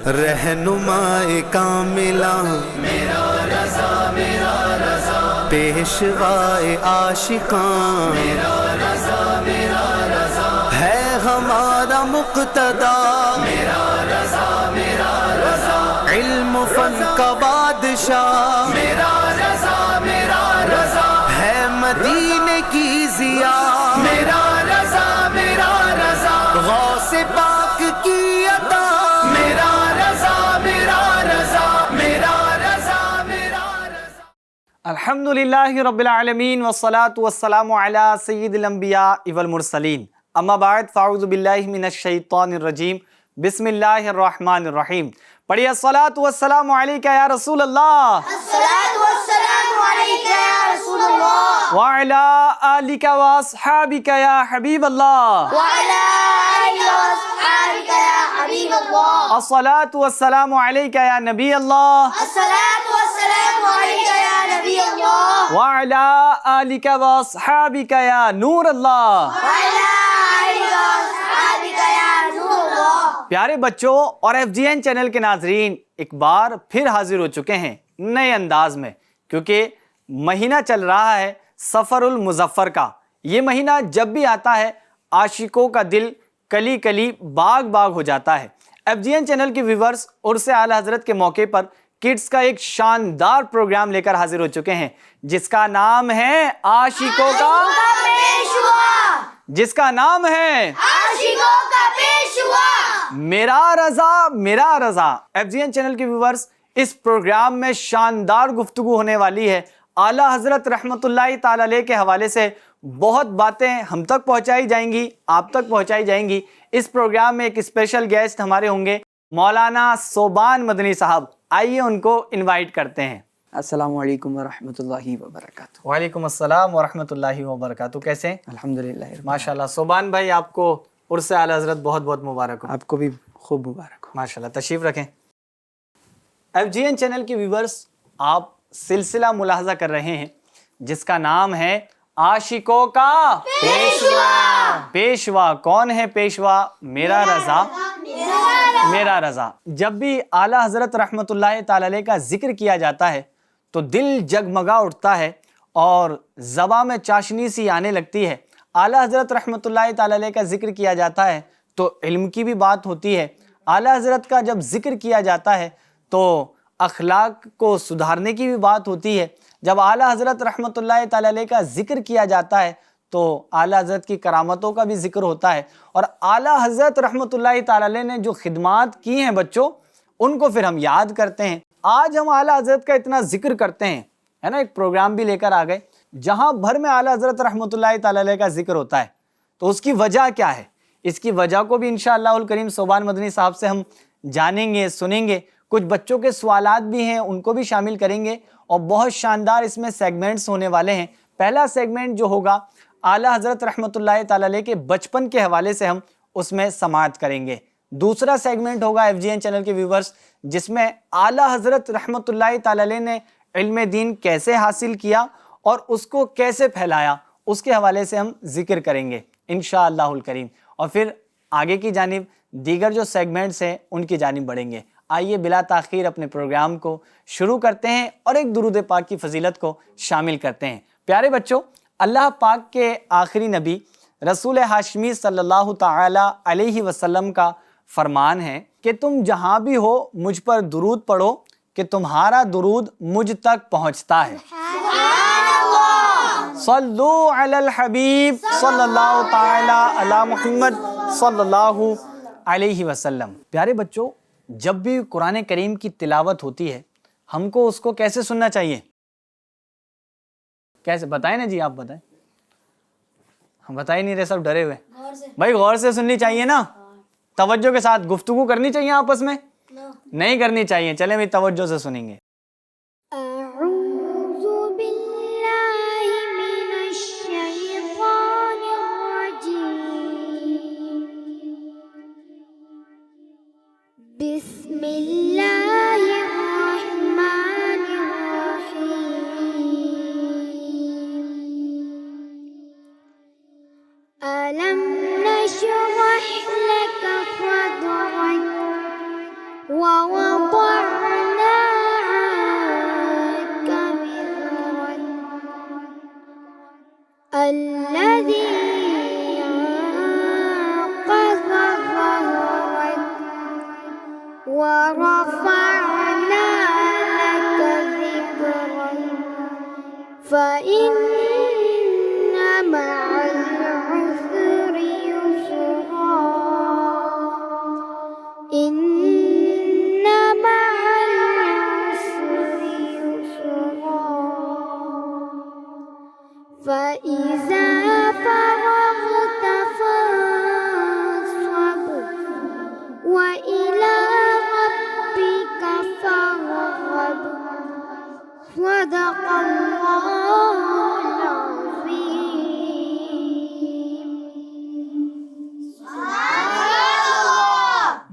رہنمائے کاملہ میرا رضا میرا رضا، پیشوائے عاشقاں میرا رضا میرا رضا، ہے ہمارا مقتدا میرا رضا میرا رضا، علم و فن کا بادشاہ میرا رضا میرا رضا، ہے مدینے کی ضیاء میرا رضا میرا رضا، غوث پاک کی عطا میرا رضا میرا رضا، میرا رضا میرا رضا۔ الحمدللہ رب العالمین والصلاة والسلام علی سید الانبیاء والمرسلین، اما بعد فاعوذ باللہ من الشیطان الرجیم، بسم اللہ الرحمن الرحیم۔ پڑھیے الصلاة والسلام علیکہ یا رسول اللہ، الصلاة والسلام علیکہ یا رسول اللہ، وعلی آلکہ واصحابکہ یا حبیب اللہ، وعلی آلہ واصحابہ یا حبیب اللہ، الصلاة والسلام علیکہ یا نبی اللہ، الصلاة والسلام علیکہ یا نبی اللہ، وعلی آلکہ واصحابکہ یا نور اللہ۔ وعلی آلہ واصحابہ یا نور اللہ۔ پیارے بچوں اور ایف جی این چینل کے ناظرین، ایک بار پھر حاضر ہو چکے ہیں نئے انداز میں، کیونکہ مہینہ چل رہا ہے سفر المظفر کا۔ یہ مہینہ جب بھی آتا ہے عاشقوں کا دل کلی کلی باغ باغ ہو جاتا ہے۔ ایف جی این چینل کے ویورز عرس اعلیٰ حضرت کے موقع پر کڈز کا ایک شاندار پروگرام لے کر حاضر ہو چکے ہیں، جس کا نام ہے عاشقوں کا پیشوا، جس کا نام ہے عاشقوں کا پیشوا۔ میرا رضا میرا رضا۔ ایف جی این چینل کے ویورز، اس پروگرام میں شاندار گفتگو ہونے والی ہے۔ اعلیٰ حضرت رحمت اللہ تعالی علیہ کے حوالے سے بہت باتیں ہم تک پہنچائی جائیں گی، آپ تک پہنچائی جائیں گی۔ اس پروگرام میں ایک اسپیشل گیسٹ ہمارے ہوں گے، مولانا صوبان مدنی صاحب۔ آئیے ان کو انوائٹ کرتے ہیں۔ السلام علیکم ورحمۃ اللہ وبرکاتہ۔ وعلیکم السلام ورحمۃ اللہ وبرکاتہ۔ کیسے ہیں؟ الحمدللہ ماشاءاللہ۔ صوبان بھائی، آپ کو عرس اعلیٰ حضرت بہت بہت مبارک ہو۔ آپ کو بھی خوب مبارک ہو۔ ماشاءاللہ، تشریف رکھیں۔ ایف جی این چینل کے ویورز، آپ سلسلہ ملاحظہ کر رہے ہیں جس کا نام ہے عاشقوں کا پیشوا۔ پیشوا کون ہے؟ پیشوا میرا رضا میرا رضا۔ جب بھی اعلیٰ حضرت رحمت اللہ تعالی علیہ کا ذکر کیا جاتا ہے تو دل جگمگا اٹھتا ہے اور زباں میں چاشنی سی آنے لگتی ہے۔ اعلیٰ حضرت رحمت اللہ تعالی علیہ کا ذکر کیا جاتا ہے تو علم کی بھی بات ہوتی ہے۔ اعلیٰ حضرت کا جب ذکر کیا جاتا ہے تو اخلاق کو سدھارنے کی بھی بات ہوتی ہے۔ جب اعلیٰ حضرت رحمت اللہ تعالی علیہ کا ذکر کیا جاتا ہے تو اعلیٰ حضرت کی کرامتوں کا بھی ذکر ہوتا ہے، اور اعلیٰ حضرت رحمت اللہ تعالی علیہ نے جو خدمات کی ہیں بچوں، ان کو پھر ہم یاد کرتے ہیں۔ آج ہم اعلیٰ حضرت کا اتنا ذکر کرتے ہیں، ہے نا، ایک پروگرام بھی لے کر آ گئے جہاں بھر میں اعلیٰ حضرت رحمت اللہ تعالی علیہ کا ذکر ہوتا ہے، تو اس کی وجہ کیا ہے؟ اس کی وجہ کو بھی انشاءاللہ الکریم صوبان مدنی صاحب سے ہم جانیں گے، سنیں گے۔ کچھ بچوں کے سوالات بھی ہیں، ان کو بھی شامل کریں گے، اور بہت شاندار اس میں سیگمنٹس ہونے والے ہیں۔ پہلا سیگمنٹ جو ہوگا اعلیٰ حضرت رحمت اللہ تعالی علیہ کے بچپن کے حوالے سے ہم اس میں سماعت کریں گے۔ دوسرا سیگمنٹ ہوگا ایف جی این چینل کے ویورز، جس میں اعلیٰ حضرت رحمت اللہ تعالی علیہ نے علم دین کیسے حاصل کیا اور اس کو کیسے پھیلایا، اس کے حوالے سے ہم ذکر کریں گے انشاءاللہ الکریم، اور پھر آگے کی جانب دیگر جو سیگمنٹس ہیں ان کی جانب بڑھیں گے۔ آئیے بلا تاخیر اپنے پروگرام کو شروع کرتے ہیں اور ایک درود پاک کی فضیلت کو شامل کرتے ہیں۔ پیارے بچوں، اللہ پاک کے آخری نبی رسول ہاشمی صلی اللہ تعالی علیہ وسلم کا فرمان ہے کہ تم جہاں بھی ہو مجھ پر درود پڑھو کہ تمہارا درود مجھ تک پہنچتا ہے۔ صلو علی الحبیب صلی اللہ تعالی علی محمد صلی اللہ علیہ وسلم۔ پیارے بچوں، جب بھی قرآن کریم کی تلاوت ہوتی ہے ہم کو اس کو کیسے سننا چاہیے؟ کیسے بتائیں نا جی، آپ بتائیں۔ ہم بتا ہی نہیں رہے، سب ڈرے ہوئے۔ بھائی غور سے سننی چاہیے نا، توجہ کے ساتھ گفتگو کرنی چاہیے آپس میں، نہیں کرنی چاہیے۔ چلیں بھائی توجہ سے سنیں گے۔ اعوذ باللہ من الشیطان الرجیم، بسم اللہ الرحمن الرحیم، ألم نشرح لك صدرك ووضعنا عنك وزرك الذي أنقض ظهرك ورفعنا لك ذكرك فإن مع العسر يسرا إن مع العسر يسرا فإذا فرغت فانصب وإلى ربك فارغب صدق الله العظيم.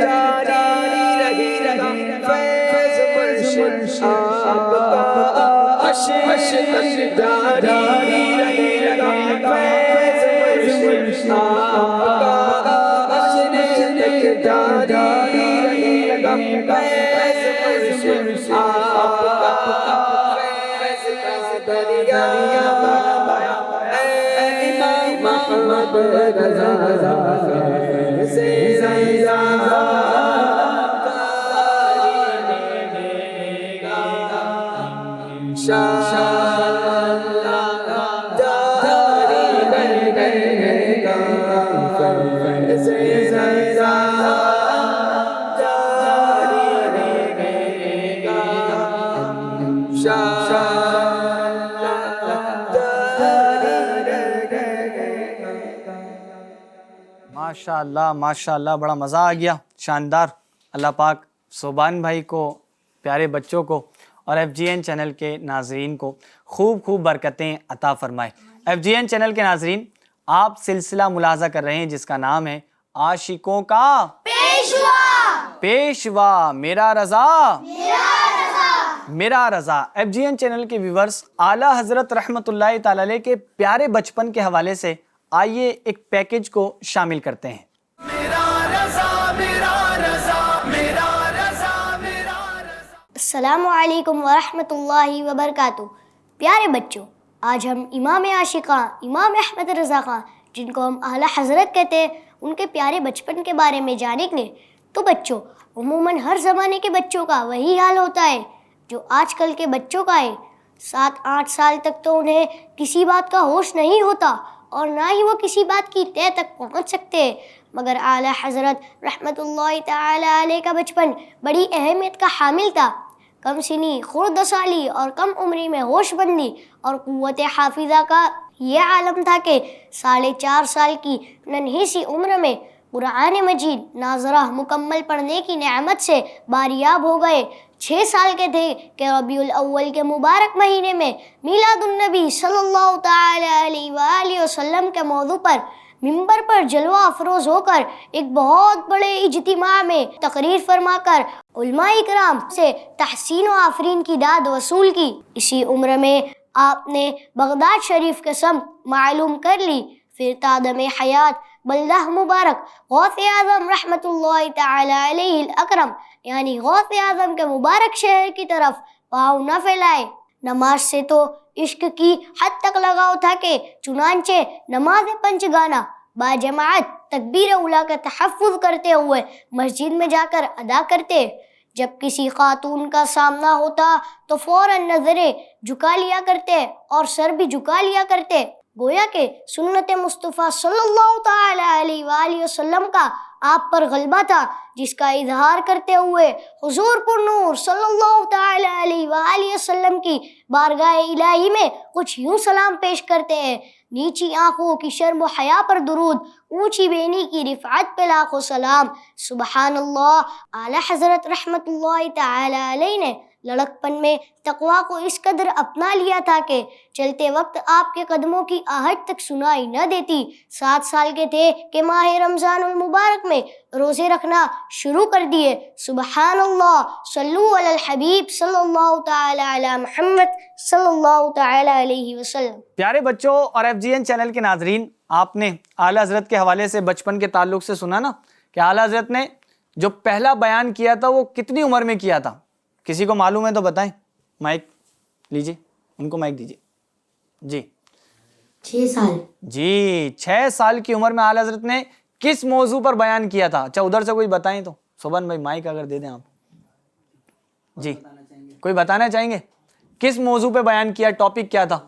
جاری رہے گا فیض مرشد آپ کا عشق جاری رہے گا فیض مرشد آپ کا عشق جاری رہے گا فیض مرشد آپ کا فیض کا دریا اے امام محمد رضا فیض رضا ماشاء اللہ ماشاء اللہ، بڑا مزہ آ گیا، شاندار۔ اللہ پاک صوبان بھائی کو، پیارے بچوں کو اور ایف جی این چینل کے ناظرین کو خوب خوب برکتیں عطا فرمائے۔ ایف جی این چینل کے ناظرین، آپ سلسلہ ملاحظہ کر رہے ہیں جس کا نام ہے عاشقوں کا پیشوا میرا رضا میرا رضا۔ ایف جی این چینل کے ویورز، اعلیٰ حضرت رحمت اللہ تعالی علیہ کے پیارے بچپن کے حوالے سے آئیے ایک پیکج کو شامل کرتے ہیں۔ السلام علیکم ورحمۃ اللہ وبرکاتہ۔ پیارے بچوں، آج ہم امام عاشقاں امام احمد رضا خان، جن کو ہم اعلیٰ حضرت کہتے ہیں، ان کے پیارے بچپن کے بارے میں جانیں گے۔ تو بچوں، عموماً ہر زمانے کے بچوں کا وہی حال ہوتا ہے جو آج کل کے بچوں کا ہے۔ 7-8 سال تک تو انہیں کسی بات کا ہوش نہیں ہوتا اور نہ ہی وہ کسی بات کی تہ تک پہنچ سکتے ہیں، مگر اعلیٰ حضرت رحمت اللہ تعالی علیہ کا بچپن بڑی اہمیت کا حامل تھا۔ کم سنی، خرد سالی اور کم عمری میں ہوش بندی اور قوت حافظہ کا یہ عالم تھا کہ 4.5 سال کی ننھی سی عمر میں قرآن مجید ناظرہ مکمل پڑھنے کی نعمت سے باریاب ہو گئے۔ 6 سال کے تھے کہ ربیع الاول کے مبارک مہینے میں میلاد النبی صلی اللہ تعالی علیہ وآلہ وسلم کے موضوع پر ممبر پر جلوہ افروز ہو کر ایک بہت بڑے اجتماع میں تقریر فرما کر علماء کرام سے تحسین و آفرین کی داد وصول کی۔ اسی عمر میں آپ نے بغداد شریف کے سمت معلوم کر لی، پھر تادم حیات بلدہ مبارک غوث اعظم رحمت اللہ تعالی علیہ الاکرم یعنی غوث اعظم کے مبارک شہر کی طرف پاؤں نہ پھیلائے۔ نماز سے تو عشق کی حد تک لگاؤ تھا کہ چنانچہ نماز پنج گانا با جماعت تکبیر اولیٰ کا تحفظ کرتے ہوئے مسجد میں جا کر ادا کرتے۔ جب کسی خاتون کا سامنا ہوتا تو فوراً نظریں جھکا لیا کرتے اور سر بھی جھکا لیا کرتے، گویا کہ سنت مصطفیٰ صلی اللہ تعالی علیہ وآلہ وسلم کا آپ پر غلبہ تھا، جس کا اظہار کرتے ہوئے حضور پر نور صلی اللہ تعالی علیہ وآلہ وسلم کی بارگاہ الہی میں کچھ یوں سلام پیش کرتے ہیں: نیچی آنکھوں کی شرم و حیا پر درود، اونچی بینی کی رفعت پہ لاکھوں سلام۔ سبحان اللہ۔ اعلیٰ حضرت رحمت اللہ تعالی علیہ نے لڑکپن میں تقویٰ کو اس قدر اپنا لیا تھا کہ چلتے وقت آپ کے قدموں کی آہٹ تک سنائی نہ دیتی۔ 7 سال کے تھے کہ ماہ رمضان المبارک میں روزے رکھنا شروع کر دیے۔ سبحان اللہ۔ صلو علی الحبیب صلی اللہ تعالی علی محمد صلی اللہ تعالی علیہ وسلم۔ پیارے بچوں اور ایف جی این چینل کے ناظرین، آپ نے اعلیٰ حضرت کے حوالے سے بچپن کے تعلق سے سنا نا کہ اعلیٰ حضرت نے جو پہلا بیان کیا تھا وہ کتنی عمر میں کیا تھا؟ کسی کو معلوم ہے تو بتائیں۔ مائک لیجیے، ان کو مائک دیجیے۔ جی 6 سال۔ جی 6 سال کی عمر میں اعلیٰ حضرت نے کس موضوع پر بیان کیا تھا؟ اچھا ادھر سے کوئی بتائیں تو، صوبان بھائی مائک اگر دے دیں آپ۔ جی کوئی بتانا چاہیں گے کس موضوع پہ بیان کیا؟ ٹاپک کیا تھا؟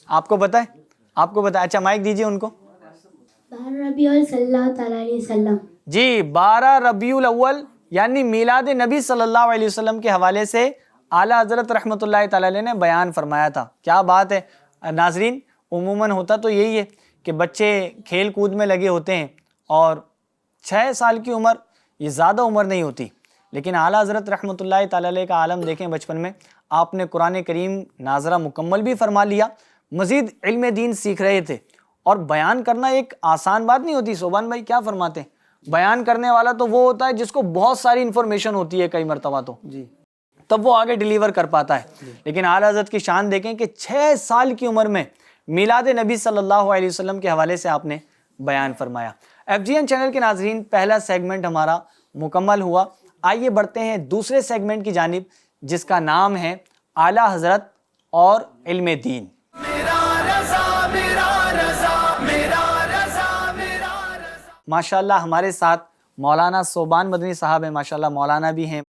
آپ کو پتہ ہے؟ آپ کو پتہ ہے؟ اچھا مائک دیجیے ان کو۔ 12 ربیع الاول صلی اللہ تعالی علیہ وسلم۔ جی 12 ربیع الاول یعنی میلاد نبی صلی اللہ علیہ وسلم کے حوالے سے اعلیٰ حضرت رحمت اللہ تعالی علیہ نے بیان فرمایا تھا۔ کیا بات ہے ناظرین، عموماً ہوتا تو یہی ہے کہ بچے کھیل کود میں لگے ہوتے ہیں اور 6 سال کی عمر یہ زیادہ عمر نہیں ہوتی، لیکن اعلیٰ حضرت رحمت اللہ تعالی علیہ کا عالم دیکھیں۔ بچپن میں آپ نے قرآن کریم ناظرہ مکمل بھی فرما لیا، مزید علم دین سیکھ رہے تھے، اور بیان کرنا ایک آسان بات نہیں ہوتی۔ صوبان بھائی کیا فرماتے ہیں؟ بیان کرنے والا تو وہ ہوتا ہے جس کو بہت ساری انفارمیشن ہوتی ہے کئی مرتبہ تو جی تب وہ آگے ڈیلیور کر پاتا ہے. لیکن اعلیٰ حضرت کی شان دیکھیں کہ 6 سال کی عمر میں میلاد نبی صلی اللہ علیہ وسلم کے حوالے سے آپ نے بیان فرمایا. FGN چینل کے ناظرین، پہلا سیگمنٹ ہمارا مکمل ہوا. آئیے بڑھتے ہیں دوسرے سیگمنٹ کی جانب جس کا نام ہے اعلیٰ حضرت اور علم دین. ماشاءاللہ ہمارے ساتھ مولانا صوبان مدنی صاحب ہیں. ماشاءاللہ مولانا بھی ہیں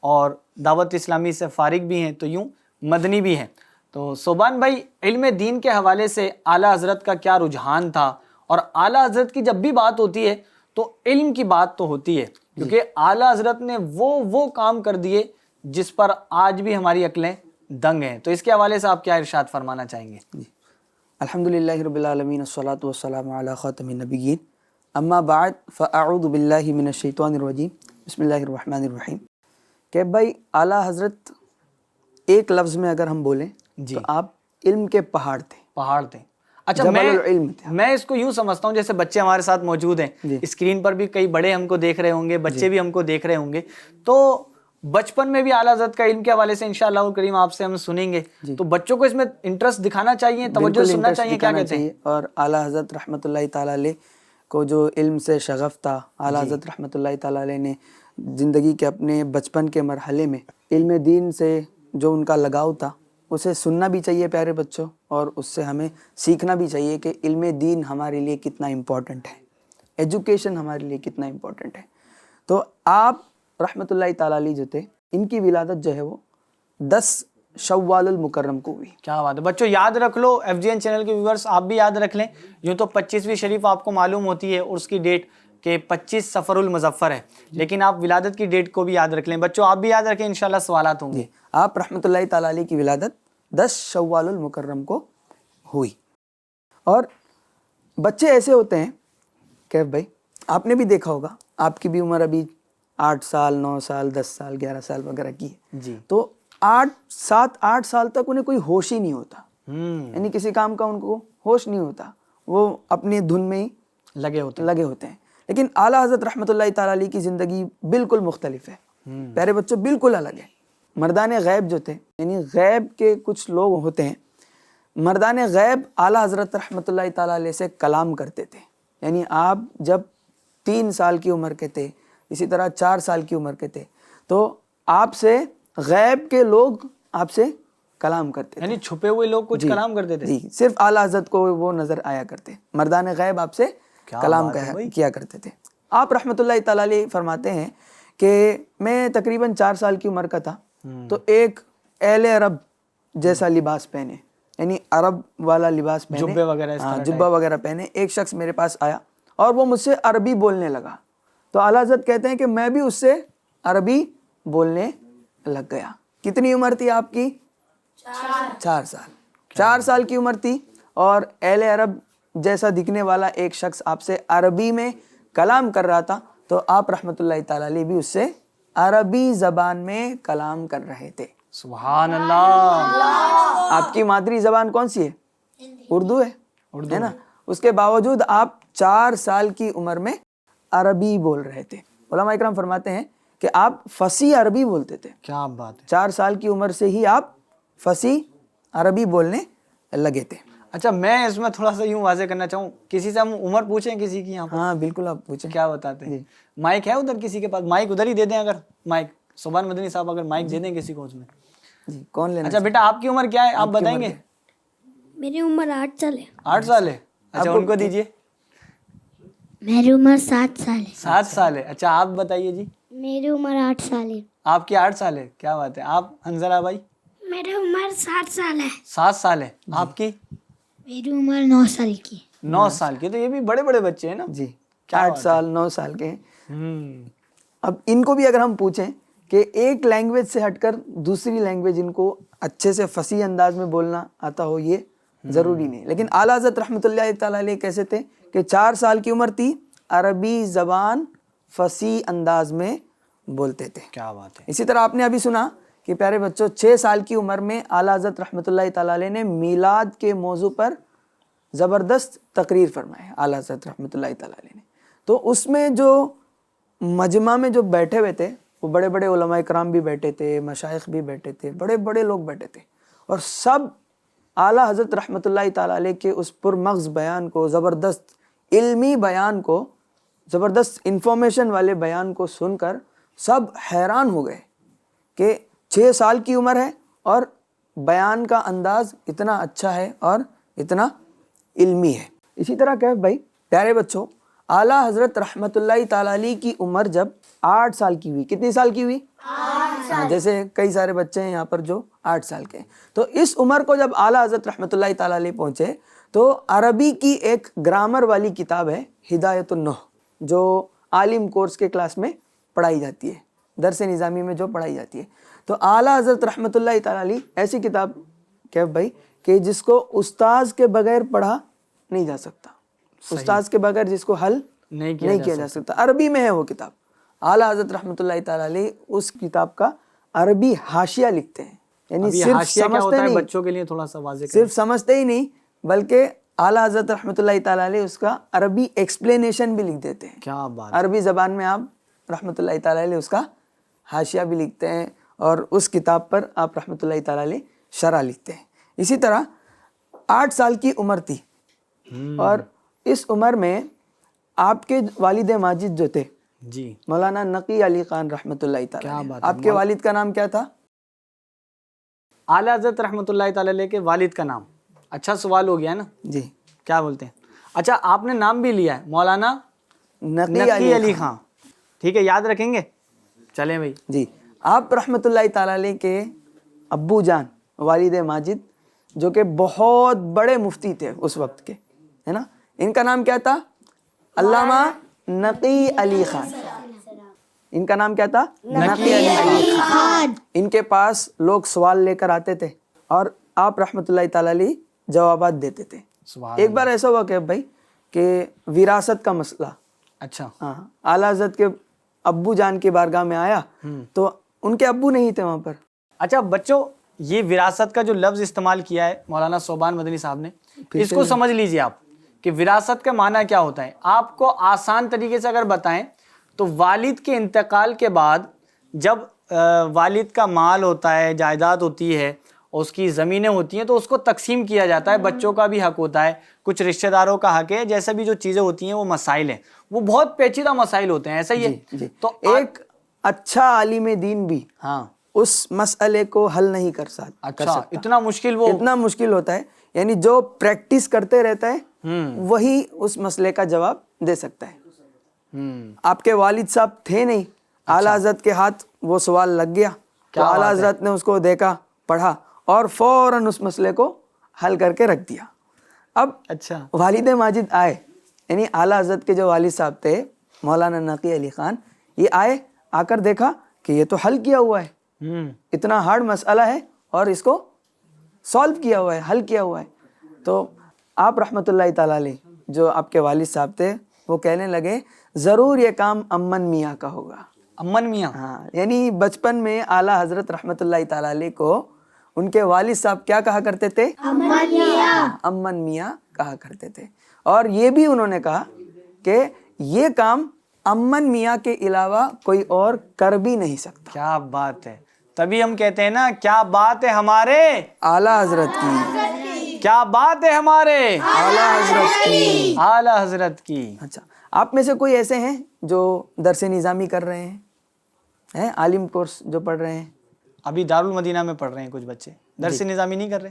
اور دعوت اسلامی سے فارغ بھی ہیں، تو یوں مدنی بھی ہیں. تو صوبان بھائی، علم دین کے حوالے سے اعلیٰ حضرت کا کیا رجحان تھا؟ اور اعلیٰ حضرت کی جب بھی بات ہوتی ہے تو علم کی بات تو ہوتی ہے، کیونکہ اعلیٰ حضرت نے وہ کام کر دیے جس پر آج بھی ہماری عقلیں دنگ ہیں. تو اس کے حوالے سے آپ کیا ارشاد فرمانا چاہیں گے؟ جی الحمدللہ رب العالمین، الصلاۃ والسلام علی خاتم النبیین، اما بعد فاعوذ باللہ من الشیطان الرجیم، بسم اللہ الرحمن الرحیم. کہ بھائی اعلیٰ حضرت ایک لفظ میں اگر ہم بولیں جی تو آپ علم کے پہاڑ تھے. پہاڑ تھے. اچھا، جبل العلم تھے. میں اس کو یوں سمجھتا ہوں، جیسے بچے ہمارے ساتھ موجود ہیں، جی. اسکرین پر بھی کئی بڑے ہم کو دیکھ رہے ہوں گے، بچے بھی ہم کو دیکھ رہے ہوں گے، تو بچپن میں بھی اعلیٰ حضرت کا علم کے حوالے سے انشاءاللہ کریم آپ سے ہم سنیں گے. تو بچوں کو اس میں انٹرسٹ دکھانا چاہیے، توجہ بالکل سننا interest چاہیے، کیا دکھانا کہتے ہیں؟ چاہیے. اور اعلیٰ حضرت رحمۃ اللہ تعالیٰ علیہ کو جو علم سے شغف تھا، اعلیٰ حضرت رحمۃ اللہ تعالیٰ علیہ نے زندگی کے اپنے بچپن کے مرحلے میں علم دین سے جو ان کا لگاؤ تھا اسے سننا بھی چاہیے پیارے بچوں، اور اس سے ہمیں سیکھنا بھی چاہیے کہ علم دین ہمارے لیے کتنا امپورٹنٹ ہے، ایجوکیشن ہمارے لیے کتنا امپورٹنٹ ہے. تو آپ رحمۃ اللہ تعالیٰ علیہ جو تھے، ان کی ولادت جو ہے وہ 10 شوال المکرم کو ہوئی. کیا بات ہے بچوں، یاد رکھ لو. FGN چینل کے ویورز آپ بھی یاد رکھ لیں. یوں تو 25ویں شریف آپ کو معلوم ہوتی ہے اور اس کی ڈیٹ کہ 25 صفر المظفر ہے، لیکن آپ ولادت کی ڈیٹ کو بھی یاد رکھ لیں. بچوں آپ بھی یاد رکھیں، انشاءاللہ سوالات ہوں گے. جی آپ رحمۃ اللہ تعالیٰ علیہ کی ولادت 10 شوال المکرم کو ہوئی. اور بچے ایسے ہوتے ہیں کہ بھائی آپ نے بھی دیکھا ہوگا، آپ کی بھی عمر ابھی 8 سال 9 سال 10 سال 11 سال وغیرہ کی ہے. جی. تو 7-8 سال تک انہیں کوئی ہوش ہی نہیں ہوتا، یعنی کسی کام کا ان کو ہوش نہیں ہوتا، وہ اپنی دھن میں ہی لگے ہوتے ہیں. لیکن اعلیٰ حضرت رحمۃ اللہ تعالیٰ علیہ کی زندگی بالکل مختلف ہے پیارے بچوں، بالکل الگ ہے. مردان غیب جو تھے، یعنی غیب کے کچھ لوگ ہوتے ہیں، مردان غیب اعلیٰ حضرت رحمۃ اللہ تعالیٰ علیہ سے کلام کرتے تھے. یعنی آپ جب 3 سال کی عمر کے تھے، اسی طرح 4 سال کی عمر کے تھے، تو آپ سے غیب کے لوگ آپ سے کلام کرتے تھے. یعنی چھپے ہوئے لوگ کچھ کلام کرتے تھے. جی صرف اعلیٰ حضرت کو وہ نظر آیا کرتے. مردان غیب آپ سے کلام کیا کرتے تھے. آپ رحمۃ اللہ تعالیٰ علیہ فرماتے ہیں کہ میں تقریباً 4 سال کی عمر کا تھا، تو ایک اہل عرب جیسا لباس پہنے، یعنی عرب والا لباس پہنے، جبے وغیرہ، جبہ وغیرہ پہنے، ایک شخص میرے پاس آیا اور وہ مجھ سے عربی بولنے لگا. تو اعلیٰ حضرت کہتے ہیں کہ میں بھی اس سے عربی بولنے لگ گیا. کتنی عمر تھی آپ کی؟ 4 سال. 4 سال کی عمر تھی اور اہل عرب جیسا دکھنے والا ایک شخص آپ سے عربی میں کلام کر رہا تھا، تو آپ رحمۃ اللہ تعالیٰ علیہ بھی اس سے عربی زبان میں کلام کر رہے تھے. سبحان اللہ. آپ کی مادری زبان کون سی ہے؟ اردو ہے نا. اس کے باوجود آپ 4 سال کی عمر میں عربی بول رہے تھے. علماء اکرام فرماتے ہیں کہ آپ فصیح عربی بولتے تھے. کیا بات ہے. 4 سال کی عمر سے ہی آپ فصیح عربی بولنے لگے تھے. اچھا، میں اس میں تھوڑا سا یوں واضح کرنا چاہوں، کسی سے ہم عمر پوچھیں کسی کی یہاں پر؟ ہاں بالکل، آپ پوچھیں. کیا بتاتے ہیں؟ مائک ہے ادھر کسی کے پاس؟ مائک ادھر ہی دے دیں. اگر مائک صوبان مدنی صاحب اگر مائک دے دیں کسی کو اس میں. جی کون لینا؟ اچھا بیٹا، آپ کی عمر کیا ہے، آپ بتائیں گے؟ میری عمر 8 سال ہے. 8 سال ہے. اچھا ان کو دیجیے. میری عمر 7 سال ہے. 7 سال ہے. اچھا آپ بتائیے جی. میری عمر 8 سال ہے. آپ کی 8 سال ہے. کیا بات ہے. آپ حنظلہ بھائی؟ میری عمر 7 سال ہے. 7 سال ہے. آپ کی؟ میری عمر 9 سال کی. 9 سال کی. تو یہ بھی بڑے بڑے بچے ہیں نا. جی 8 سال 9 سال کے ہیں. اب ان کو بھی اگر ہم پوچھیں کہ ایک لینگویج سے ہٹ کر دوسری لینگویج ان کو اچھے سے فصیح انداز میں بولنا آتا ہو، یہ ضروری نہیں. لیکن اعلیٰ حضرت رحمۃ اللہ تعالیٰ علیہ کیسے تھے کہ 4 سال کی عمر تھی، عربی زبان فصیح انداز میں بولتے تھے. کیا بات ہے. اسی طرح آپ نے ابھی سنا کہ پیارے بچوں 6 سال کی عمر میں اعلیٰ حضرت رحمۃ اللہ تعالیٰ علیہ نے میلاد کے موضوع پر زبردست تقریر فرمائے. اعلیٰ حضرت رحمۃ اللہ تعالیٰ علیہ نے تو اس میں جو مجمع میں جو بیٹھے ہوئے تھے وہ بڑے بڑے علماء کرام بھی بیٹھے تھے, مشائخ بھی بیٹھے تھے, بڑے بڑے لوگ بیٹھے تھے, اور سب اعلیٰ حضرت رحمۃ اللہ تعالیٰ علیہ کے اس پرمغز بیان کو, زبردست علمی بیان کو, زبردست انفارمیشن والے بیان کو سن کر سب حیران ہو گئے کہ 6 سال کی عمر ہے اور بیان کا انداز اتنا اچھا ہے اور اتنا علمی ہے. اسی طرح کہ بھائی پیارے بچوں, اعلیٰ حضرت رحمۃ اللہ تعالیٰ علیہ کی عمر جب 8 سال کی ہوئی, کتنی سال کی ہوئی؟ 8 سال. جیسے کئی سارے بچے ہیں یہاں پر جو 8 سال کے ہیں, تو اس عمر کو جب اعلیٰ حضرت رحمۃ اللہ تعالیٰ علیہ پہنچے تو عربی کی ایک گرامر والی کتاب ہے ہدایت النحو, جو عالم کورس کے کلاس میں پڑھائی جاتی ہے, درس نظامی میں جو پڑھائی جاتی ہے. تو اعلیٰ حضرت رحمۃ اللہ تعالیٰ علیہ ایسی کتاب کہ بھائی کہ جس کو استاذ کے بغیر پڑھا نہیں جا سکتا, استاذ کے بغیر جس کو حل نہیں کیا جا سکتا, عربی میں ہے وہ کتاب. اعلیٰ حضرت رحمۃ اللہ تعالیٰ علیہ اس کتاب کا عربی حاشیہ لکھتے ہیں, یعنی صرف سمجھتے نہیں, بچوں کے لیے تھوڑا سا واضح صرف سمجھتے ہی نہیں بلکہ اعلیٰ حضرت رحمۃ اللہ تعالیٰ علیہ اس کا عربی ایکسپلینیشن بھی لکھ دیتے ہیں. کیا بات, عربی زبان میں آپ رحمۃ اللہ تعالیٰ علیہ اس کا حاشیہ بھی لکھتے ہیں اور اس کتاب پر آپ رحمۃ اللہ تعالیٰ علیہ شرح لکھتے ہیں. اسی طرح 8 سال کی عمر تھی اور اس عمر میں آپ کے والد ماجد جو تھے جی مولانا نقی علی خان رحمۃ اللہ تعالیٰ علیہ, آپ کے والد کا نام کیا تھا؟ اعلیٰ حضرت رحمۃ اللہ تعالیٰ علیہ کے والد کا نام. اچھا سوال ہو گیا نا جی, کیا بولتے ہیں؟ اچھا آپ نے نام بھی لیا ہے مولانا نقی علی خان, ٹھیک ہے یاد رکھیں گے. چلیں بھائی جی, آپ رحمۃ اللہ تعالیٰ علیہ کے ابو جان والد ماجد جو کہ بہت بڑے مفتی تھے اس وقت کے, ہے نا, ان کا نام کیا تھا؟ علامہ نقی علی خان. ان کا نام کیا تھا؟ نقی علی خان. ان کے پاس لوگ سوال لے کر آتے تھے اور آپ رحمۃ اللہ تعالیٰ علیہ جوابات دیتے تھے. ایک بار ایسا ہوا کہ بھائی کہ وراثت کا مسئلہ, اچھا ہاں, اعلیٰ حضرت کے ابو جان کی بارگاہ میں آیا تو ان کے ابو نہیں تھے وہاں پر. اچھا بچوں, یہ وراثت کا جو لفظ استعمال کیا ہے مولانا صوبان مدنی صاحب نے, اس کو سمجھ لیجئے آپ کہ وراثت کا معنی کیا ہوتا ہے. آپ کو آسان طریقے سے اگر بتائیں تو والد کے انتقال کے بعد جب والد کا مال ہوتا ہے, جائیداد ہوتی ہے, اس کی زمینیں ہوتی ہیں, تو اس کو تقسیم کیا جاتا ہے. بچوں کا بھی حق ہوتا ہے, کچھ رشتہ داروں کا حق ہے, جیسے بھی جو چیزیں ہوتی ہیں وہ مسائل ہیں, وہ بہت پیچیدہ مسائل ہوتے ہیں, ایسا ہی ہے. تو ایک اچھا عالم دین بھی ہاں اس مسئلے کو حل نہیں کر سکتا. اچھا اتنا مشکل ہوتا ہے, یعنی جو پریکٹس کرتے رہتا ہے وہی اس مسئلے کا جواب دے سکتا ہے. آپ کے والد صاحب تھے نہیں, اعلیٰ حضرت کے ہاتھ وہ سوال لگ گیا تو اعلیٰ حضرت نے اس کو دیکھا, پڑھا اور فوراً اس مسئلے کو حل کر کے رکھ دیا. اب اچھا والد ماجد آئے, یعنی اعلیٰ حضرت کے جو والد صاحب تھے مولانا نقی علی خان, یہ آئے, آ کر دیکھا کہ یہ تو حل کیا ہوا ہے, اتنا ہارڈ مسئلہ ہے اور اس کو سالو کیا ہوا ہے, حل کیا ہوا ہے. تو آپ رحمۃ اللہ تعالیٰ علیہ جو آپ کے والد صاحب تھے وہ کہنے لگے ضرور یہ کام امن میاں کا ہوگا. امن میاں, ہاں, یعنی بچپن میں اعلیٰ حضرت رحمۃ اللہ تعالیٰ علیہ کو ان کے والد صاحب کیا کہا کرتے تھے؟ امن میاں کہا کرتے تھے. اور یہ بھی انہوں نے کہا کہ یہ کام امن میاں کے علاوہ کوئی اور کر بھی نہیں سکتا. کیا بات ہے, تبھی ہم کہتے ہیں نا کیا بات ہے ہمارے اعلیٰ حضرت کی, کیا بات ہے ہمارے اعلیٰ حضرت کی, اعلیٰ حضرت کی. اچھا, آپ میں سے کوئی ایسے ہیں جو درس نظامی کر رہے ہیں, عالم کورس جو پڑھ رہے ہیں؟ ابھی دارالمدینہ میں پڑھ رہے ہیں کچھ بچے, درس نظامی نہیں کر رہے,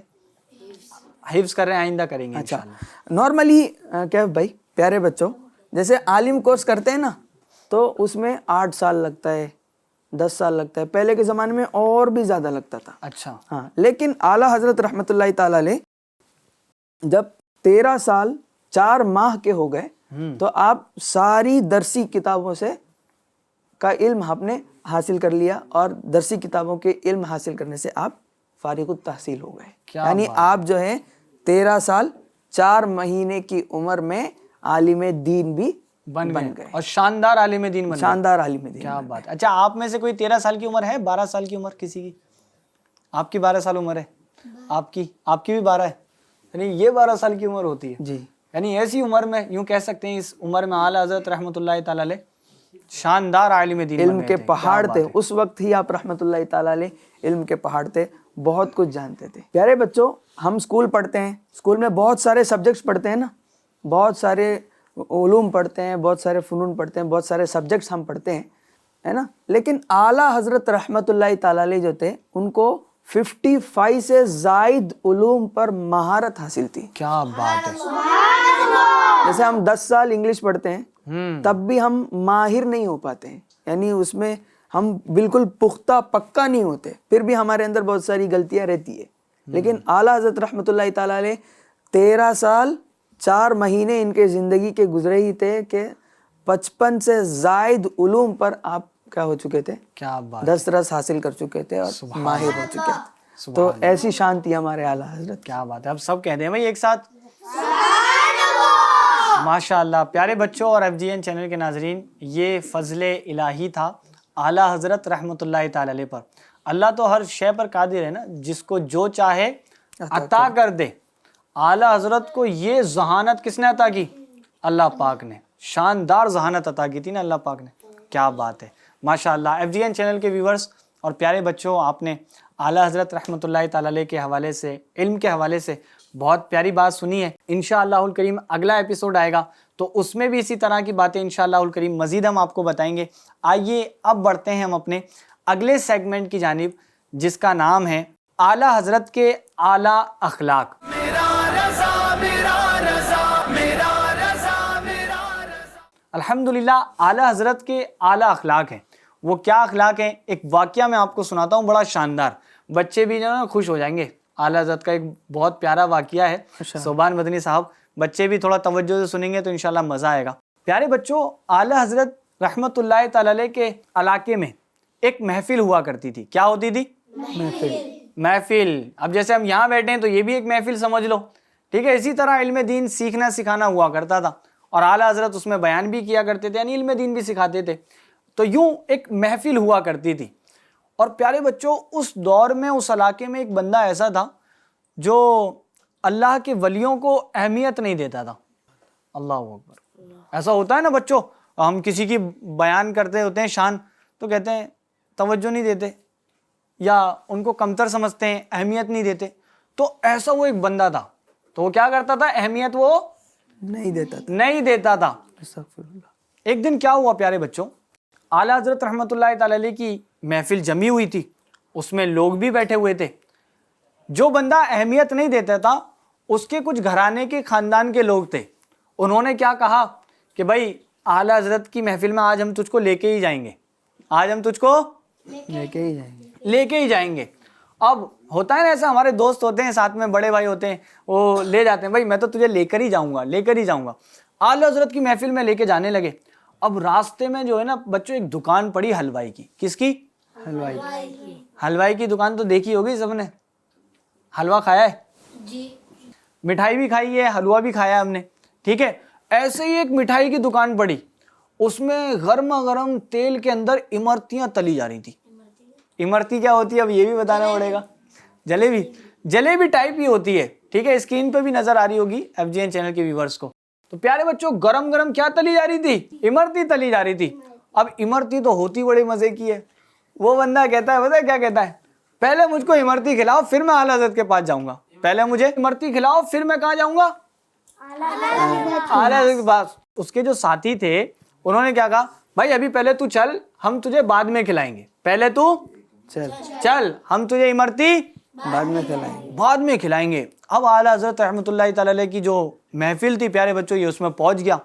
حفظ کر رہے ہیں, آئندہ کریں گے. اچھا, نارملی کیا بھائی پیارے بچوں, جیسے عالم کورس کرتے ہیں نا تو اس میں 8 سال لگتا ہے, 10 سال لگتا ہے, پہلے کے زمانے میں اور بھی زیادہ لگتا تھا. اچھا ہاں, لیکن اعلیٰ حضرت رحمۃ اللہ تعالیٰ علیہ جب 13 سال 4 ماہ کے ہو گئے تو آپ ساری درسی کتابوں سے کا علم آپ نے حاصل کر لیا, اور درسی کتابوں کے علم حاصل کرنے سے آپ فارغ التحصیل ہو گئے. یعنی آپ جو ہے 13 سال 4 مہینے کی عمر میں عالم دین بھی بن گئے, اور شاندار عالم دین بن گئے. شاندار عالم دین. کیا بات. اچھا, آپ میں سے کوئی 13 سال کی عمر ہے, 12 سال کی عمر کسی کی؟ آپ کی 12 سال عمر ہے, آپ کی بھی 12 ہے, یعنی یہ 12 سال کی عمر ہوتی ہے. جی, یعنی ایسی عمر میں یوں کہہ سکتے ہیں اس عمر میں اعلیٰ حضرت رحمۃ اللہ تعالی علیہ شاندار عالم دین علم بن کے گئے تھے. پہاڑ کیا تھے. بات ہے. اس وقت ہی آپ رحمۃ اللہ تعالیٰ علیہ علم کے پہاڑ تھے, بہت کچھ جانتے تھے. پیارے بچوں, ہم اسکول پڑھتے ہیں, اسکول میں بہت سارے سبجیکٹس پڑھتے ہیں نا, بہت سارے علوم پڑھتے ہیں, بہت سارے فنون پڑھتے ہیں, بہت سارے سبجیکٹس ہم پڑھتے ہیں, ہے نا. لیکن اعلیٰ حضرت رحمۃ اللہ تعالیٰ علیہ جو تھے ان کو 55 سے زائد علوم پر مہارت حاصل تھی. کیا بات ہے. جیسے ہم 10 سال انگلش پڑھتے ہیں تب بھی ہم ماہر نہیں ہو پاتے ہیں, یعنی اس میں ہم بالکل پختہ پکا نہیں ہوتے, پھر بھی ہمارے اندر بہت ساری غلطیاں رہتی ہے. لیکن اعلیٰ حضرت رحمۃ اللہ تعالیٰ علیہ 13 سال 4 مہینے ان کے زندگی کے گزرے ہی تھے کہ 55 سے زائد علوم پر آپ کیا ہو چکے تھے, کیا بات. دسترس حاصل کر چکے تھے اور ماہر ہو چکے تھے. تو ایسی شان تھی ہمارے اعلیٰ حضرت. کیا بات ہے. اب سب کہہ دیں بھائی ایک ساتھ ماشاء اللہ. پیارے بچوں اور FGN چینل کے ناظرین, یہ فضل الہی تھا اعلیٰ حضرت رحمۃ اللہ تعالی علیہ پر. اللہ تو ہر شے پر قادر ہے نا, جس کو جو چاہے عطا کر دے. اعلیٰ حضرت کو یہ ذہانت کس نے عطا کی؟ اللہ پاک نے. شاندار ذہانت عطا کی تھی نا اللہ پاک نے. کیا بات ہے ماشاء اللہ. FGN چینل کے ویورز اور پیارے بچوں, آپ نے اعلیٰ حضرت رحمۃ اللہ تعالی علیہ کے حوالے سے, علم کے حوالے سے بہت پیاری بات سنی ہے. انشاءاللہ الکریم اگلا ایپیسوڈ آئے گا تو اس میں بھی اسی طرح کی باتیں انشاءاللہ الکریم مزید ہم آپ کو بتائیں گے. آئیے اب بڑھتے ہیں ہم اپنے اگلے سیگمنٹ کی جانب, جس کا نام ہے اعلیٰ حضرت کے اعلیٰ اخلاق. الحمدللہ اعلیٰ حضرت کے اعلیٰ اخلاق ہیں. وہ کیا اخلاق ہیں؟ ایک واقعہ میں آپ کو سناتا ہوں, بڑا شاندار. بچے بھی جو ہے نا خوش ہو جائیں گے. اعلیٰ حضرت کا ایک بہت پیارا واقعہ ہے. صوبان مدنی صاحب, بچے بھی تھوڑا توجہ سے سنیں گے تو انشاءاللہ مزہ آئے گا. پیارے بچوں, اعلیٰ حضرت رحمۃ اللہ تعالی علیہ کے علاقے میں ایک محفل ہوا کرتی تھی. کیا ہوتی تھی؟ محفل. اب جیسے ہم یہاں بیٹھے ہیں تو یہ بھی ایک محفل سمجھ لو, ٹھیک ہے. اسی طرح علم دین سیکھنا سکھانا ہوا کرتا تھا اور اعلیٰ حضرت اس میں بیان بھی کیا کرتے تھے, یعنی علم دین بھی سکھاتے تھے. تو یوں ایک محفل ہوا کرتی تھی. اور پیارے بچوں, اس دور میں اس علاقے میں ایک بندہ ایسا تھا جو اللہ کے ولیوں کو اہمیت نہیں دیتا تھا. اللہ اکبر. ایسا ہوتا ہے نا بچوں, ہم کسی کی بیان کرتے ہوتے ہیں شان تو کہتے ہیں توجہ نہیں دیتے یا ان کو کمتر سمجھتے ہیں, اہمیت نہیں دیتے. تو ایسا وہ ایک بندہ تھا, تو وہ کیا کرتا تھا, اہمیت وہ نہیں دیتا تھا. استغفر اللہ. ایک دن کیا ہوا پیارے بچوں, اعلیٰ حضرت رحمۃ اللہ تعالی علیہ کی محفل جمی ہوئی تھی, اس میں لوگ بھی بیٹھے ہوئے تھے. جو بندہ اہمیت نہیں دیتا تھا, اس کے کچھ گھرانے کے خاندان کے لوگ تھے. انہوں نے کیا کہا کہ بھائی اعلیٰ حضرت کی محفل میں آج ہم تجھ کو لے کے ہی جائیں گے, آج ہم تجھ کو لے کے ہی جائیں گے. اب ہوتا ہے نا ایسا, ہمارے دوست ہوتے ہیں ساتھ میں, بڑے بھائی ہوتے ہیں, وہ لے جاتے ہیں, بھائی میں تو تجھے لے کر ہی جاؤں گا. اعلیٰ حضرت کی محفل میں لے کے جانے لگے. اب راستے میں جو ہے نا بچوں, ایک دکان پڑی حلوائی کی. کس کی؟ حلوائی کی دکان تو دیکھی ہوگی سب نے. حلوہ کھایا ہے جی, مٹھائی بھی کھائی ہے, حلوہ بھی کھایا ہے ہم نے, ٹھیک ہے. ایسے ہی ایک مٹھائی کی دکان پڑی, اس میں گرما گرم تیل کے اندر امرتیاں تلی جا رہی تھی. امرتی کیا ہوتی ہے اب یہ بھی بتانا پڑے گا. جلیبی ٹائپ ہی ہوتی ہے, ٹھیک ہے. اسکرین پہ بھی نظر آ رہی ہوگی FGN چینل کے ویورز کو. تو پیارے بچوں, گرم گرم کیا تلی جا رہی تھی؟ امرتی تلی جا رہی تھی. اب امرتی تو ہوتی بڑے مزے کی ہے. وہ بندہ کہتا ہے, پتہ ہے کیا کہتا ہے, پہلے مجھ کو امرتی کھلاؤ پھر میں اعلیٰ حضرت کے پاس جاؤں گا. پہلے مجھے امرتی کھلاؤ پھر میں کہاں جاؤں گا؟ اعلیٰ حضرت کے پاس. اس کے جو ساتھی تھے انہوں نے کیا کہا, بھائی ابھی پہلے تو چل, ہم تجھے بعد میں کھلائیں گے. پہلے تو چل, ہم تجھے امرتی بعد میں کھلائیں گے. اب اعلیٰ حضرت رحمۃ اللہ تعالی علیہ کی جو محفل تھی پیارے بچوں, یہ اس میں پہنچ گیا.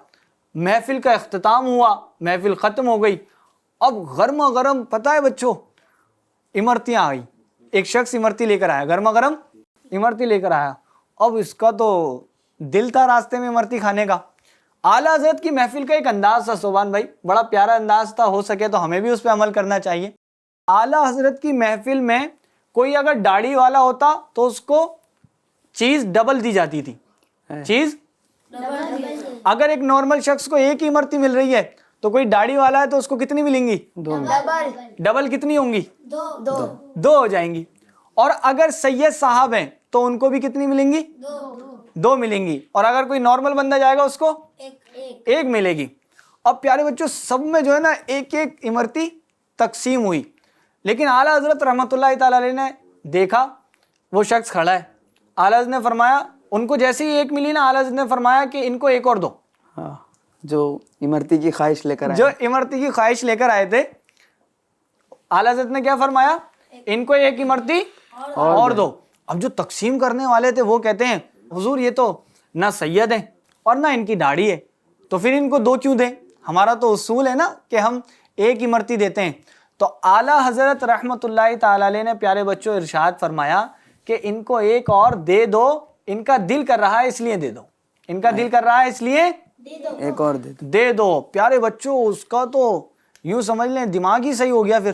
محفل کا اختتام ہوا, محفل ختم ہو گئی. اب گرما گرم, پتہ ہے بچوں, امرتیاں آئی. ایک شخص امرتی لے کر آیا, گرما گرم امرتی لے کر آیا. اب اس کا تو دل تھا راستے میں امرتی کھانے کا. اعلیٰ حضرت کی محفل کا ایک انداز تھا صوبان بھائی, بڑا پیارا انداز تھا, ہو سکے تو ہمیں بھی اس پہ عمل کرنا چاہیے. اعلیٰ حضرت کی محفل میں کوئی اگر داڑھی والا ہوتا تو اس کو چیز ڈبل دی جاتی تھی. چیز اگر ایک نارمل شخص کو ایک ہی امرتی مل رہی ہے تو کوئی داڑھی والا ہے تو اس کو کتنی ملیں گی؟ ڈبل کتنی ہوں گی؟ دو ہو جائیں گی. اور اگر سید صاحب ہیں تو ان کو بھی کتنی ملیں گی؟ 2 ملیں گی, اور اگر کوئی نارمل بندہ جائے گا اس کو 1 ملے گی. اب پیارے بچوں سب میں جو ہے نا ایک ایک امرتی تقسیم ہوئی, لیکن اعلیٰ حضرت رحمۃ اللہ تعالی علیہ نے دیکھا وہ شخص کھڑا ہے. اعلیٰ حضرت نے فرمایا, ان کو جیسے ہی 1 ملی نا, اعلیٰ حضرت نے فرمایا کہ ان کو 1 اور دو. ہاں, جو امرتی کی خواہش لے کر آئے, جو امرتی کی خواہش لے کر آئے تھے, اعلیٰ حضرت نے کیا فرمایا, ان کو 1 امرتی اور دو. اب جو تقسیم کرنے والے تھے وہ کہتے ہیں حضور یہ تو نہ سید ہیں اور نہ ان کی داڑھی ہے, تو پھر ان کو 2 کیوں دیں, ہمارا تو اصول ہے نا کہ ہم 1 امرتی دیتے ہیں. تو اعلیٰ حضرت رحمۃ اللہ تعالی علیہ نے پیارے بچوں ارشاد فرمایا کہ ان کو 1 اور دے دو, ان کا دل کر رہا ہے اس لیے دے دو, ان کا دل کر رہا ہے اس لیے 1 اور دے دو. پیارے بچوں اس کا تو یوں سمجھ لیں دماغ ہی صحیح ہو گیا. پھر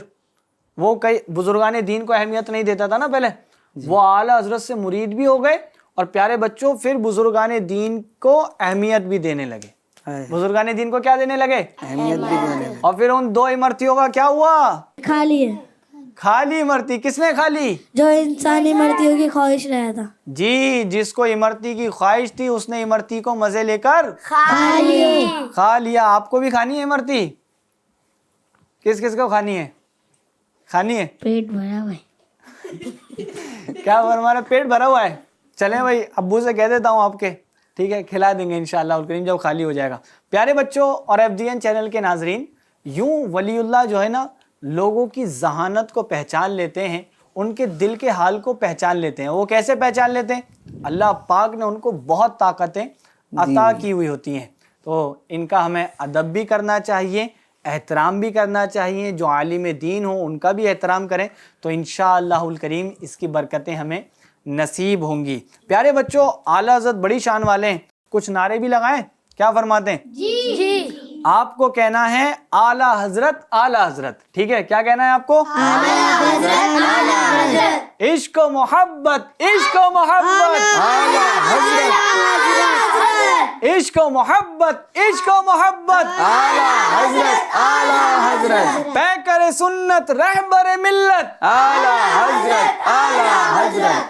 وہ کئی بزرگان دین کو اہمیت نہیں دیتا تھا نا پہلے, وہ اعلیٰ حضرت سے مرید بھی ہو گئے, اور پیارے بچوں پھر بزرگان دین کو اہمیت بھی دینے لگے. بزرگان دین کو کیا دینے لگے, اہمیت بھی دینے. اور پھر ان 2 امرتیوں کا کیا ہوا, خالی ہے, خالی امرتی. کس نے کھالی, جو انسانی مرتیوں کی خواہش رہا تھا. جی جس کو امرتی کی خواہش تھی اس نے امرتی کو مزے لے کر کھا لیا. آپ کو بھی کھانی ہے امرتی, کس کس کو کھانی ہے, کھانی ہے, پیٹ بھرا ہوا ہے. کیا ہمارا پیٹ بھرا ہوا ہے, چلیں بھائی ابو سے کہہ دیتا ہوں آپ کے, ٹھیک ہے, کھلا دیں گے انشاءاللہ الکریم جب خالی ہو جائے گا. پیارے بچوں اور FGN چینل کے ناظرین, یوں ولی اللہ جو ہے نا لوگوں کی ذہانت کو پہچان لیتے ہیں, ان کے دل کے حال کو پہچان لیتے ہیں. وہ کیسے پہچان لیتے ہیں, اللہ پاک نے ان کو بہت طاقتیں عطا کی ہوئی ہوتی ہیں, تو ان کا ہمیں ادب بھی کرنا چاہیے, احترام بھی کرنا چاہیے. جو عالم دین ہوں ان کا بھی احترام کریں, تو انشاءاللہ الکریم اس کی برکتیں ہمیں نصیب ہوں گی. پیارے بچوں اعلیٰ حضرت بڑی شان والے ہیں, کچھ نعرے بھی لگائیں, کیا فرماتے ہیں جی. آپ کو کہنا ہے اعلیٰ حضرت اعلیٰ حضرت, ٹھیک ہے, کیا کہنا ہے آپ کو, عشق و محبت عشق و محبت عشق و محبت عشق و محبت پیکر سنت رہبر ملت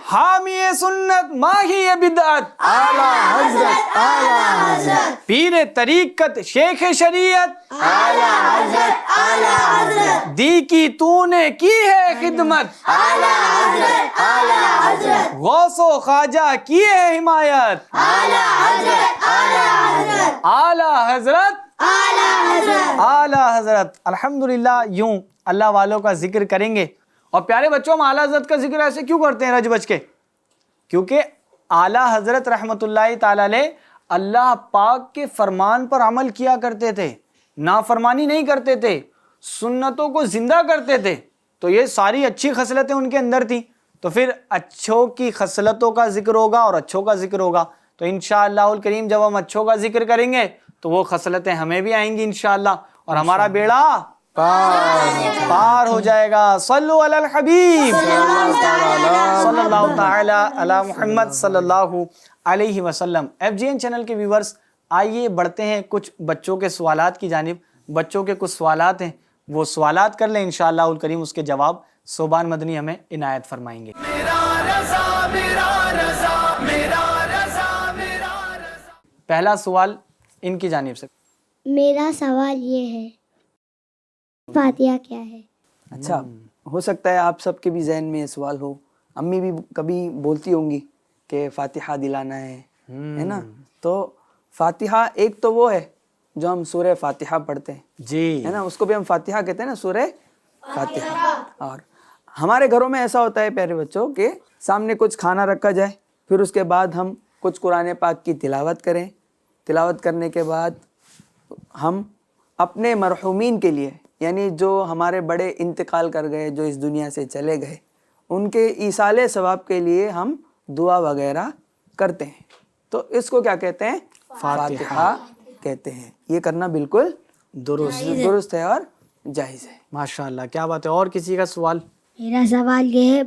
حامی سنت ماہی بدعت پیر طریقت شیخ شریعت دی کی تو نے کی ہے خدمت غوث و خواجہ کی ہے حمایت اعلیٰ حضرت اعلیٰ حضرت. الحمدللہ یوں اللہ والوں کا ذکر کریں گے. اور پیارے بچوں ہم اعلیٰ حضرت کا ذکر ایسے کیوں کرتے ہیں رج بج کے, کیونکہ اعلیٰ حضرت رحمۃ اللہ تعالی علیہ اللہ پاک کے فرمان پر عمل کیا کرتے تھے, نافرمانی نہیں کرتے تھے, سنتوں کو زندہ کرتے تھے. تو یہ ساری اچھی خصلتیں ان کے اندر تھیں, تو پھر اچھوں کی خصلتوں کا ذکر ہوگا اور اچھوں کا ذکر ہوگا. تو انشاءاللہ الکریم جب ہم اچھوں کا ذکر کریں گے تو وہ خصلتیں ہمیں بھی آئیں گی انشاءاللہ, اور ہمارا بیڑا پار ہو جائے گا. صلو علی الحبیب صلی اللہ تعالی علی محمد صلی اللہ علیہ وسلم. FGN چینل کے ویورز, آئیے بڑھتے ہیں کچھ بچوں کے سوالات کی جانب. بچوں کے کچھ سوالات ہیں, وہ سوالات کر لیں انشاءاللہ الکریم, اس کے جواب صوبان مدنی ہمیں عنایت فرمائیں گے. پہلا سوال ان کی جانب سے. میرا سوال یہ ہے, فاتحہ کیا ہے؟ اچھا, ہو سکتا ہے آپ سب کے بھی ذہن میں یہ سوال ہو. امی بھی کبھی بولتی ہوں گی کہ فاتحہ دلانا ہے نا. تو فاتحہ ایک تو وہ ہے جو ہم سورہ فاتحہ پڑھتے ہیں, جی ہے نا, اس کو بھی ہم فاتحہ کہتے ہیں نا, سورہ فاتحہ. اور ہمارے گھروں میں ایسا ہوتا ہے پیارے بچوں کہ سامنے کچھ کھانا رکھا جائے, پھر اس کے بعد ہم کچھ قرآن پاک کی تلاوت کریں. تلاوت کرنے کے بعد ہم اپنے مرحومین کے لیے, یعنی جو ہمارے بڑے انتقال کر گئے, جو اس دنیا سے چلے گئے, ان کے ایصال ثواب کے لیے ہم دعا وغیرہ کرتے ہیں. تو اس کو کیا کہتے ہیں, فاتحہ کہتے ہیں. یہ کرنا بالکل درست ہے اور جائز ہے. ماشاءاللہ, کیا بات ہے. اور کسی کا سوال؟ میرا سوال یہ ہے,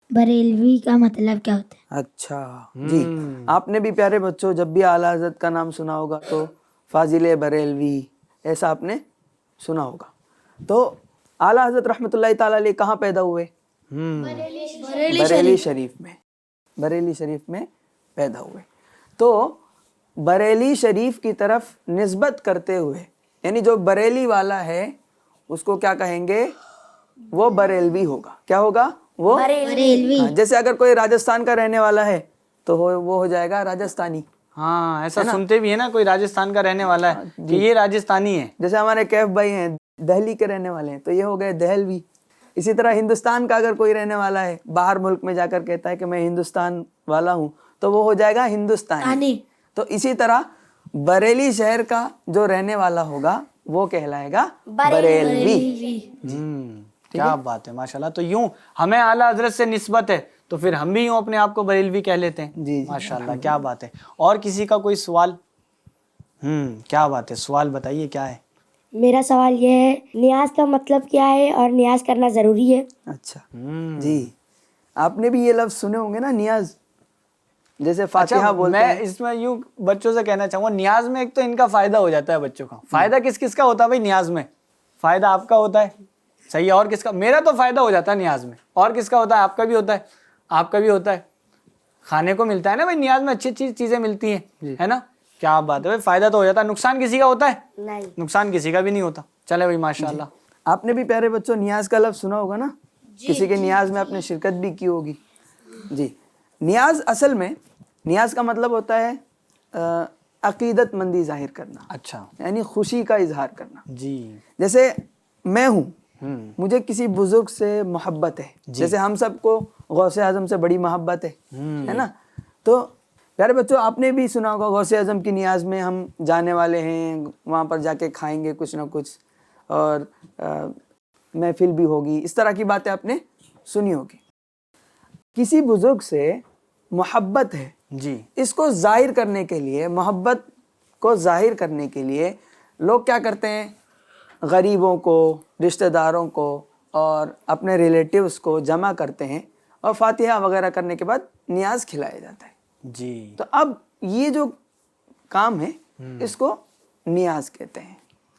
بریلوی کا مطلب کیا ہوتا ہے؟ اچھا جی, آپ نے بھی پیارے بچوں جب بھی اعلیٰ حضرت کا نام سنا ہوگا تو فاضل بریلوی ایسا آپ نے سنا ہوگا. تو اعلیٰ حضرت رحمۃ اللہ تعالی علیہ کہاں پیدا ہوئے؟ بریلی شریف میں. بریلی شریف میں پیدا ہوئے. تو بریلی شریف کی طرف نسبت کرتے ہوئے، یعنی جو بریلی والا ہے اس کو کیا کہیں گے؟ وہ بریلوی ہوگا. کیا ہوگا؟ وہ بریلوی. ہاں، جیسے اگر کوئی راجستھان کا رہنے والا ہے تو وہ ہو جائے گا راجستھانی. ہاں ایسا سنتے بھی ہے نا، کوئی راجستھان کا رہنے والا ہے کہ یہ راجستھانی ہے. جیسے ہمارے کیف بھائی ہیں دہلی کے رہنے والے ہیں تو یہ ہو گئے دہلوی. اسی طرح ہندوستان کا اگر کوئی رہنے والا ہے باہر ملک میں جا کر کہتا ہے کہ میں ہندوستان والا ہوں تو وہ ہو جائے گا ہندوستانی. تو اسی طرح بریلی شہر کا جو رہنے والا ہوگا وہ کہلائے گا بریلوی. کیا بات ہے ماشاءاللہ. تو یوں ہمیں اعلیٰ حضرت سے نسبت ہے تو پھر ہم بھی یوں اپنے آپ کو بریلوی کہہ لیتے ہیں. جی ماشاءاللہ کیا بات ہے. اور کسی کا کوئی سوال؟ کیا بات ہے، سوال بتائیے کیا ہے. میرا سوال یہ ہے، نیاز کا مطلب کیا ہے اور نیاز کرنا ضروری ہے؟ اچھا جی، آپ نے بھی یہ لفظ سنے ہوں گے نا، نیاز. جیسے فاتحہ بولتے میں ہیں. اس میں یوں بچوں سے کہنا چاہوں گا، نیاز میں ایک تو ان کا فائدہ ہو جاتا ہے بچوں کا. فائدہ کس کس کا ہوتا ہے بھائی نیاز میں؟ فائدہ آپ کا ہوتا ہے، صحیح ہے. اور کس کا؟ میرا تو فائدہ ہو جاتا ہے نیاز میں. اور کس کا ہوتا ہے؟ آپ کا بھی ہوتا ہے. آپ کا بھی ہوتا ہے. کھانے کو ملتا ہے نا بھائی نیاز میں، اچھی اچھی چیزیں ملتی ہیں، ہے نا. کیا بات ہے بھائی، فائدہ تو ہو جاتا ہے. نقصان کسی کا ہوتا ہے؟ نہیں. نقصان کسی کا بھی نہیں ہوتا. چلے بھائی ماشاءاللہ. آپ نے بھی پیارے بچوں نیاز کا لفظ سنا ہوگا نا، کسی کے نیاز میں آپ نے شرکت بھی کی ہوگی. جی، نیاز اصل میں، نیاز کا مطلب ہوتا ہے عقیدت مندی ظاہر کرنا. اچھا یعنی خوشی کا اظہار کرنا. جی. جیسے میں ہوں، مجھے کسی بزرگ سے محبت ہے، جیسے ہم سب کو غوث اعظم سے بڑی محبت ہے نا. تو پیارے بچوں آپ نے بھی سنا ہوگا غوث اعظم کی نیاز میں ہم جانے والے ہیں، وہاں پر جا کے کھائیں گے کچھ نہ کچھ، اور محفل بھی ہوگی. اس طرح کی باتیں آپ نے سنی ہوگی. کسی بزرگ سے محبت ہے، جی. اس کو ظاہر کرنے کے لیے، محبت کو ظاہر کرنے کے لیے لوگ کیا کرتے ہیں؟ غریبوں کو، رشتہ داروں کو اور اپنے ریلیٹیوز کو جمع کرتے ہیں اور فاتحہ وغیرہ کرنے کے بعد نیاز کھلایا جاتا ہے. جی. تو اب یہ جو کام ہے اس کو نیاز کہتے ہیں.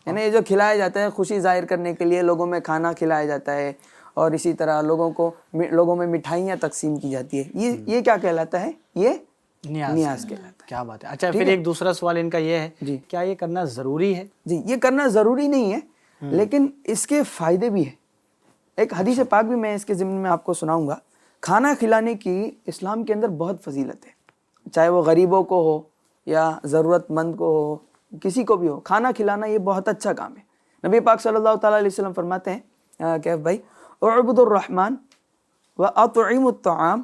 یعنی یہ جو کھلایا جاتا ہے خوشی ظاہر کرنے کے لیے، لوگوں میں کھانا کھلایا جاتا ہے اور اسی طرح لوگوں میں مٹھائیاں تقسیم کی جاتی ہے. یہ کیا کہلاتا ہے؟ یہ نیاز کہلاتا ہے. کیا بات ہے. اچھا پھر ایک دوسرا سوال ان کا یہ ہے، کیا یہ کرنا ضروری ہے؟ جی، یہ کرنا ضروری نہیں ہے لیکن اس کے فائدے بھی ہیں. ایک حدیث پاک بھی میں اس کے ضمن میں آپ کو سناؤں گا. کھانا کھلانے کی اسلام کے اندر بہت فضیلت ہے، چاہے وہ غریبوں کو ہو یا ضرورت مند کو ہو، کسی کو بھی ہو. کھانا کھلانا یہ بہت اچھا کام ہے. نبی پاک صلی اللہ تعالیٰ علیہ وسلم فرماتے ہیں کہ بھائی اعبدوا الرحمن واطعموا الطعام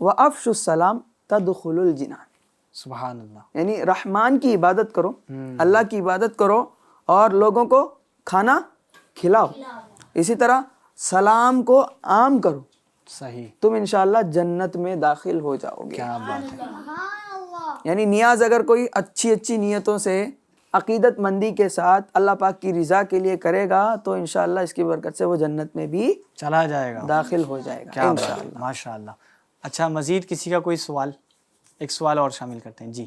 وافشوا السلام تدخلوا الجنان. سبحان اللہ. یعنی رحمان کی عبادت کرو، اللہ کی عبادت کرو اور لوگوں کو کھانا کھلاؤ. اسی طرح سلام کو عام کرو، صحیح. تم انشاءاللہ جنت میں داخل ہو جاؤ گے. کیا بات ہے. یعنی نیاز اگر کوئی اچھی نیتوں سے، عقیدت مندی کے ساتھ اللہ پاک کی رضا کے لیے کرے گا تو انشاءاللہ اس کی برکت سے وہ جنت میں بھی چلا جائے گا، داخل ہو جائے گا. کیا بات ہے ماشاءاللہ. اچھا مزید کسی کا کوئی سوال؟ ایک سوال اور شامل کرتے ہیں. جی.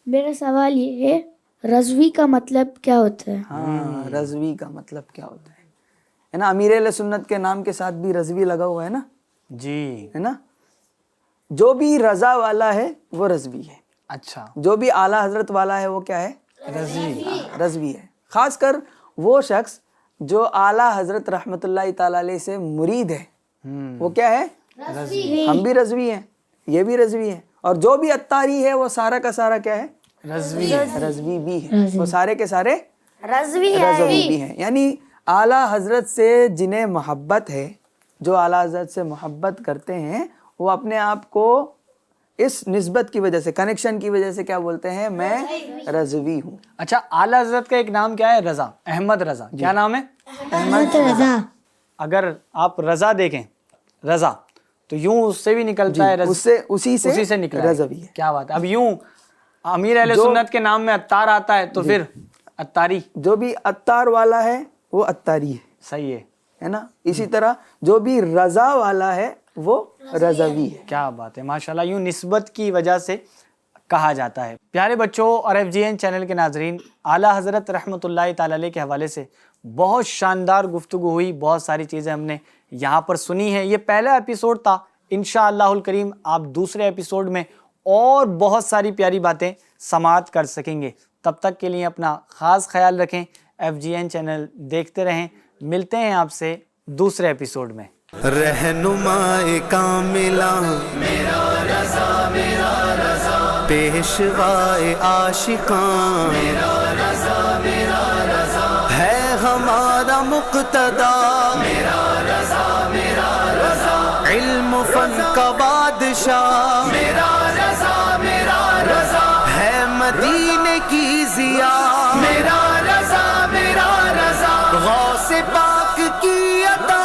میرا سوال یہ ہے، رضوی کا مطلب کیا ہوتا ہے؟ ہاں، رضوی کا مطلب کیا ہوتا ہے نا. امیر اہل سنت کے نام کے ساتھ بھی رضوی لگا ہوا ہے نا. جی. ہے نا. جو بھی رضا والا ہے وہ رضوی ہے. اچھا. جو بھی اعلیٰ حضرت والا ہے وہ کیا ہے؟ رضوی ہے. خاص کر وہ شخص جو اعلیٰ حضرت رحمت اللہ تعالیٰ علیہ سے مرید ہے وہ کیا ہے؟ ہم بھی رضوی ہیں، یہ بھی رضوی ہے. اور جو بھی اتاری ہے وہ سارا کا سارا کیا ہے؟ رضوی بھی ہے. وہ سارے کے سارے رضوی بھی ہیں. یعنی اعلیٰ حضرت سے جنہیں محبت ہے، جو اعلیٰ حضرت سے محبت کرتے ہیں، وہ اپنے آپ کو اس نسبت کی وجہ سے، کنیکشن کی وجہ سے کیا بولتے ہیں؟ میں رضوی ہوں. اچھا اعلیٰ حضرت کا ایک نام کیا ہے؟ رضا، احمد رضا. کیا نام ہے؟ احمد رضا. اگر آپ رضا دیکھیں، رضا تو یوں اس سے بھی نکلتا ہے، اسی سے نکلا ہے. رضوی ہے. کیا بات ہے. اب یوں امیر اہل سنت کے نام میں عطار آتا ہے تو پھر عطاری. جو بھی عطار والا ہے وہ عطاری ہے. صحیح ہے نا. اسی طرح جو بھی رضا والا ہے وہ رضوی ہے. کیا بات ہے ماشاءاللہ. یوں نسبت کی وجہ سے کہا جاتا ہے. پیارے بچوں اور FGN چینل کے ناظرین، اعلیٰ حضرت رحمۃ اللہ تعالی علیہ کے حوالے سے بہت شاندار گفتگو ہوئی، بہت ساری چیزیں ہم نے یہاں پر سنی ہیں. یہ پہلا ایپیسوڈ تھا. انشاءاللہ الکریم آپ دوسرے ایپیسوڈ میں اور بہت ساری پیاری باتیں سماعت کر سکیں گے. تب تک کے لیے اپنا خاص خیال رکھیں. FGN چینل دیکھتے رہیں. ملتے ہیں آپ سے دوسرے ایپیسوڈ میں. رہنمائے کاملہ میرا رضا پیشوائے عاشقاں میرا رضا ہے ہمارا مقتدا میرا رضا علم و فن کا بادشاہ میرا رضا ہے مدینے کی ضیاء میرا رضا غوث پاک کی عطا